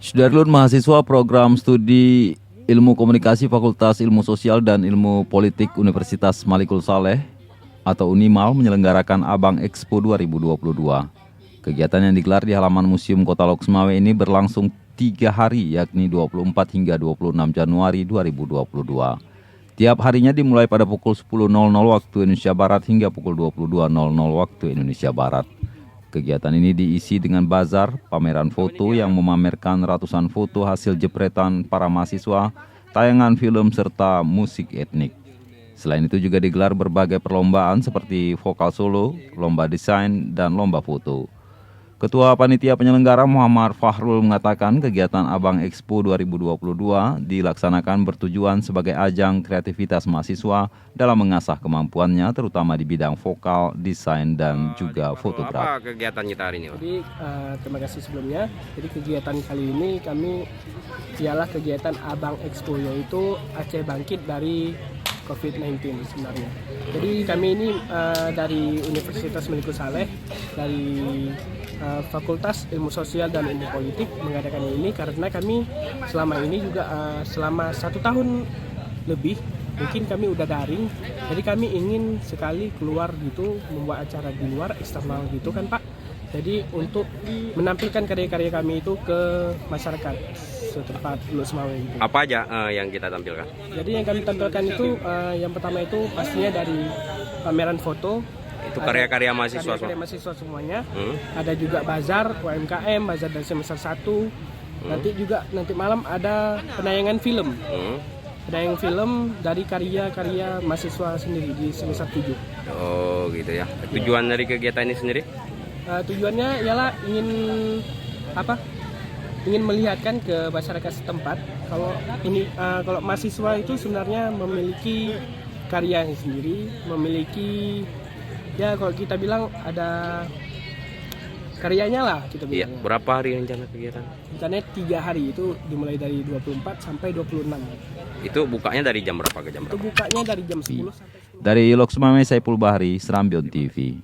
Sudarlun mahasiswa program studi Ilmu Komunikasi Fakultas Ilmu Sosial dan Ilmu Politik Universitas Malikul Saleh atau Unimal menyelenggarakan Abang Expo 2022. Kegiatan yang digelar di halaman Museum Kota Loksmawe ini berlangsung 3 hari, yakni 24 hingga 26 Januari 2022. Tiap harinya dimulai pada pukul 10.00 waktu Indonesia Barat hingga pukul 22.00 waktu Indonesia Barat. Kegiatan ini diisi dengan bazar, pameran foto yang memamerkan ratusan foto hasil jepretan para mahasiswa, tayangan film, serta musik etnik. Selain itu juga digelar berbagai perlombaan seperti vokal solo, lomba desain, dan lomba foto. Ketua Panitia Penyelenggara Muhammad Fahrul mengatakan kegiatan Abang Expo 2022 dilaksanakan bertujuan sebagai ajang kreativitas mahasiswa dalam mengasah kemampuannya terutama di bidang vokal, desain, dan juga fotografi. Apa kegiatan kita hari ini, Pak? Jadi terima kasih sebelumnya. Jadi kegiatan kali ini kami ialah kegiatan Abang Expo, yaitu Aceh bangkit dari COVID-19 sebenarnya. Jadi kami ini dari Universitas Malikul Saleh, dari Fakultas Ilmu Sosial dan Ilmu Politik mengadakan ini karena kami selama ini juga selama 1 tahun lebih mungkin kami udah daring, jadi kami ingin sekali keluar gitu, membuat acara di luar eksternal gitu kan Pak. Jadi untuk menampilkan karya-karya kami itu ke masyarakat setempat Loksmawe gitu. Apa aja yang kita tampilkan? Jadi yang kami tampilkan itu yang pertama itu pastinya dari pameran foto. Itu karya-karya mahasiswa. Karya mahasiswa semuanya. Ada juga bazar UMKM, bazar dari semester 1. Nanti malam ada penayangan film. Penayangan film dari karya-karya mahasiswa sendiri di semester 7. Oh gitu ya. Tujuan dari kegiatan ini sendiri? Tujuannya ialah ingin melihatkan ke masyarakat setempat kalau mahasiswa itu sebenarnya memiliki karya sendiri, memiliki ya kalau kita bilang ada karyanya lah kita bilang. Iya. Berapa hari rencana kegiatan? Rencananya 3 hari, itu dimulai dari 24 sampai 26. Itu bukanya dari jam berapa ke jam Itu berapa? bukanya dari jam 10 sampai 10. Dari Loksmawe, Saiful Bahri, Serambion TV.